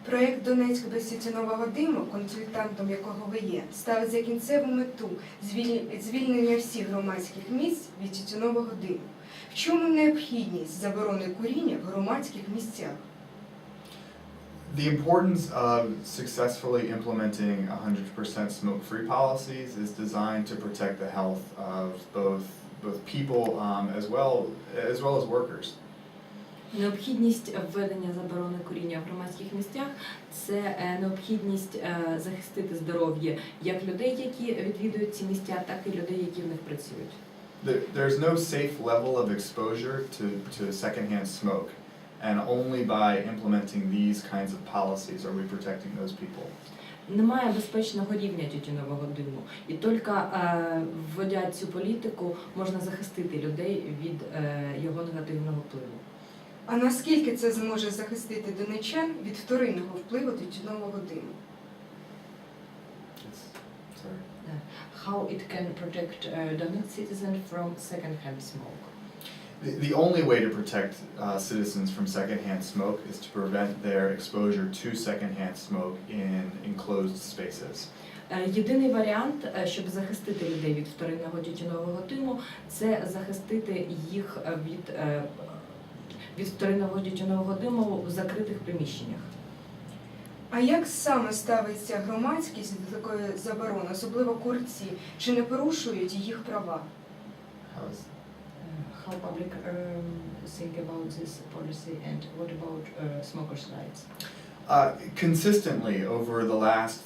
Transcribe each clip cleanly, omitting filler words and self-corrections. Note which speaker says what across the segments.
Speaker 1: Проєкт «Донецьк без тютюнового диму», консультантом якого ви є, ставить за кінцеву мету звільнення всіх громадських місць від тютюнового диму. В чому необхідність заборони куріння в громадських місцях?
Speaker 2: The importance of successfully implementing 100% smoke-free policies is designed to protect the health of both people as well as workers.
Speaker 3: Необхідність введення заборони куріння в громадських місцях – це необхідність захистити здоров'я як людей, які відвідують ці місця, так і людей, які в них працюють.
Speaker 2: There's no safe level of exposure to secondhand smoke, and only by implementing these kinds of policies are we protecting those people.
Speaker 3: Немає безпечного рівня тютюнового диму, і тільки вводять цю політику, можна захистити людей від його негативного впливу.
Speaker 1: А наскільки це зможе захистити донеччан від вторинного впливу тютюнового диму?
Speaker 3: How it can protect Donetsk citizens from second-hand smoke?
Speaker 2: The only way to protect citizens from secondhand smoke is to prevent their exposure to secondhand smoke in enclosed spaces.
Speaker 3: Єдиний варіант, щоб захистити людей від вторинного тютюнового диму, це захистити їх від вторинного тютюнового диму в закритих приміщеннях.
Speaker 1: А як саме ставиться громадськість до такої заборони, особливо курці? Чи не порушують їх права?
Speaker 3: How public think about this policy and what about smokers' rights?
Speaker 2: Consistently over the last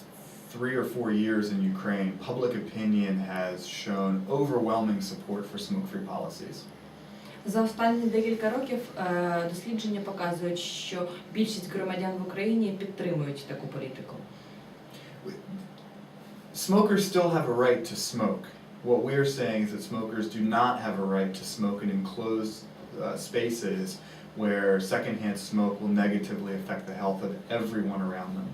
Speaker 2: 3 or 4 years in Ukraine, public opinion has shown overwhelming support for smoke-free policies.
Speaker 3: За останні декілька років дослідження показують, що більшість громадян в Україні підтримують таку політику.
Speaker 2: Smokers still have a right to smoke. What we are saying is that smokers do not have a right to smoke in enclosed spaces where secondhand smoke will negatively affect the health of everyone around them.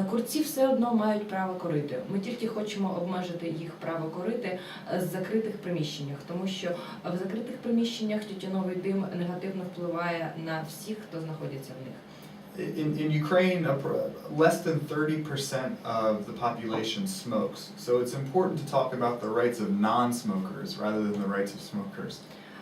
Speaker 3: Курці все одно мають право курити. Ми тільки хочемо обмежити їх право курити в закритих приміщеннях, тому що в закритих приміщеннях тютюновий дим негативно впливає на всіх, хто знаходиться в них.
Speaker 2: In Ukraine, less than 30% of the population smokes, so it's important to talk about the rights of non-smokers rather than the rights of smokers.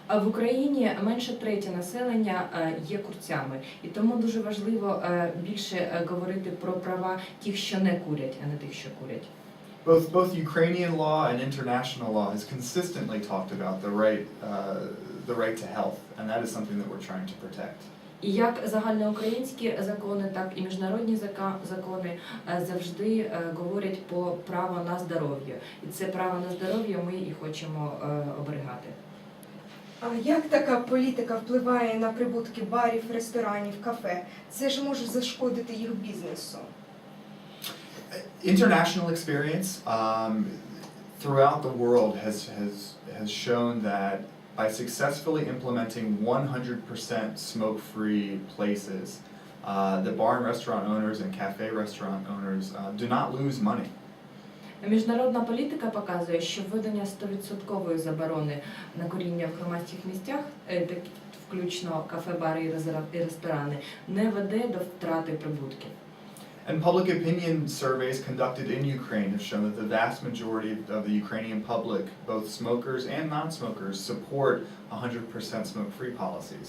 Speaker 3: А в Україні менше треті населення є курцями, і тому дуже важливо більше говорити про права тих, що не курять, а не тих, що курять.
Speaker 2: Both Ukrainian law and international law has consistently talked about the right to health, and that is something that we're trying to protect.
Speaker 3: І як загальноукраїнські закони, так і міжнародні закони завжди говорять про право на здоров'я. І це право на здоров'я ми і хочемо оберігати.
Speaker 1: А як така політика впливає на прибутки барів, ресторанів, кафе? Це ж може зашкодити їх бізнесу.
Speaker 2: International experience throughout the world has shown that by successfully implementing 100% smoke-free places, the bar and restaurant owners and cafe restaurant owners do not lose money.
Speaker 3: Міжнародна політика показує, що введення 100% заборони на куріння в громадських місцях, включно кафе, бари і ресторани, не веде до втрати прибутків.
Speaker 2: And public opinion surveys conducted in Ukraine have shown that the vast majority of the Ukrainian public, both smokers and non-smokers, support 100% smoke-free policies.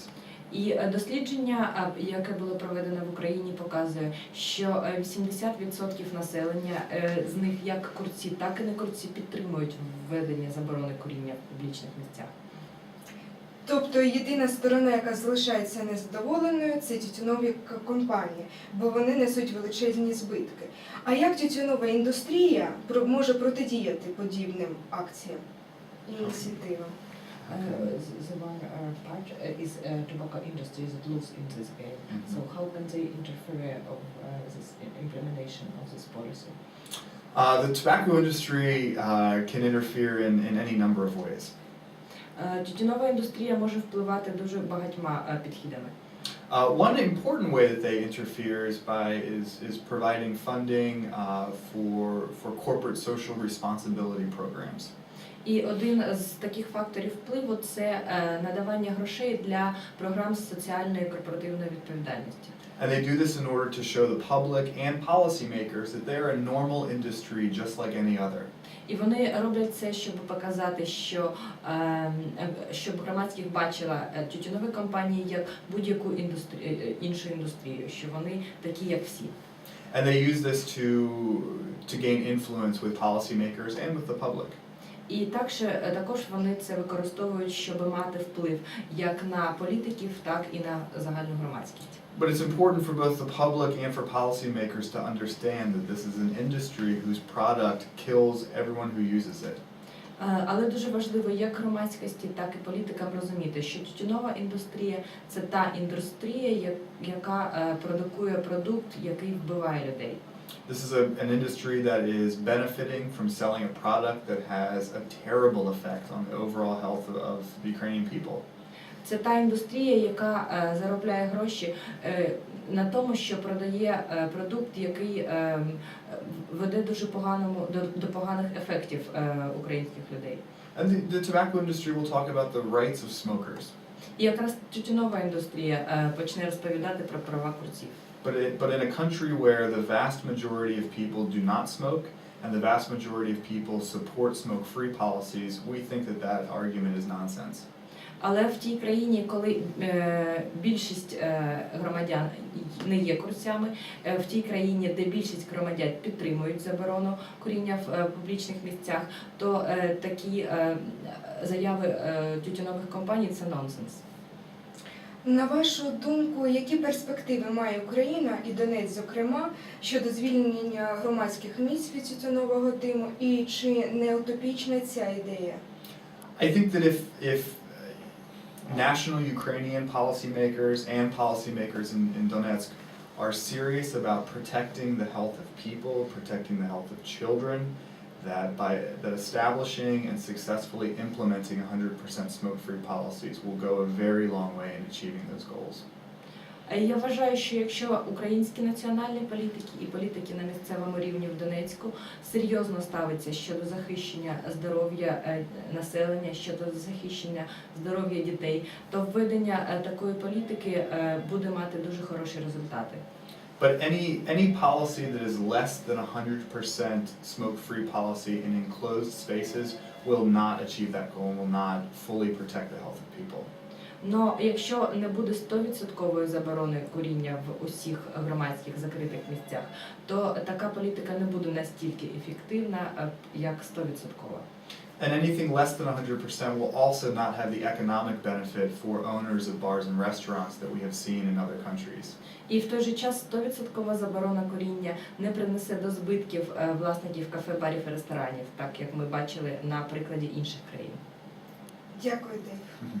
Speaker 3: І дослідження, яке було проведено в Україні, показує, що 80% населення, з них як курці, так і не курці, підтримують введення заборони куріння в публічних місцях.
Speaker 1: Тобто єдина сторона, яка залишається незадоволеною, це тютюнові компанії, бо вони несуть величезні збитки. А як тютюнова індустрія може протидіяти подібним акціям, ініціативам?
Speaker 3: The one part is tobacco industry that loses in this game. So how can they interfere of this implementation of this policy?
Speaker 2: The tobacco industry can interfere in any number of ways.
Speaker 3: Тютюнова індустрія може впливати дуже багатьма підхідами.
Speaker 2: One important way that they interfere is providing funding for corporate social responsibility programs.
Speaker 3: І один з таких факторів впливу – це надавання грошей для програм з соціальної і корпоративної відповідальності.
Speaker 2: And they do this in order to show the public and policymakers that they're a normal industry just like any other.
Speaker 3: І вони роблять це, щоб показати, щоб громадськість бачила тютюнові компанії як будь-яку іншу індустрію, що вони такі, як всі.
Speaker 2: And they use this to gain influence with policymakers and with the public.
Speaker 3: І також вони це використовують, щоб мати вплив як на політиків, так і на загальну громадськість.
Speaker 2: But it's important for both the public and for policymakers to understand that this is an industry whose product kills everyone who uses it.
Speaker 3: Але дуже важливо як громадськості, так і політикам розуміти, що тютюнова індустрія – це та індустрія, яка продукує продукт, який вбиває людей.
Speaker 2: This is an industry that is benefiting from selling a product that has a terrible effect on the overall health of the Ukrainian people.
Speaker 3: Це та індустрія, яка заробляє гроші на тому, що продає продукт, який веде до поганих ефектів українських людей.
Speaker 2: And the tobacco industry will talk about the rights of smokers.
Speaker 3: І якраз тютюнова індустрія почне розповідати про права курців.
Speaker 2: But in a country where the vast majority of people do not smoke and the vast majority of people support smoke-free policies, we think that that argument is nonsense.
Speaker 3: Але в тій країні, коли більшість громадян не є курцями, в тій країні, де більшість громадян підтримують заборону куріння в публічних місцях, то такі заяви тютюнових компаній – це нонсенс.
Speaker 1: На вашу думку, які перспективи має Україна і Донецьк, зокрема, щодо звільнення громадських місць від тютюнового диму, і чи не утопічна ця ідея?
Speaker 2: I think that if national Ukrainian policymakers and policymakers in Donetsk are serious about protecting the health of people, protecting the health of children, that establishing and successfully implementing 100% smoke-free policies will go a very long way in achieving those goals.
Speaker 3: Я вважаю, що якщо українські національні політики і політики на місцевому рівні в Донецьку серйозно ставиться щодо захищення здоров'я населення, щодо захищення здоров'я дітей, то введення такої політики буде мати дуже хороші результати.
Speaker 2: But any policy that is less than 100% smoke-free policy in enclosed spaces will not achieve that goal and will not fully protect the health of people.
Speaker 3: Но якщо не буде 100% заборони куріння в усіх громадських закритих місцях, то така політика не буде настільки ефективна, як 100%.
Speaker 2: And anything less than 100% will also not have the economic benefit for owners of bars and restaurants that we have seen in other countries.
Speaker 3: І в той же час 100% заборона куріння не принесе до збитків власників кафе, барів і ресторанів, так як ми бачили на прикладі інших країн.
Speaker 1: Дякую, Дейв.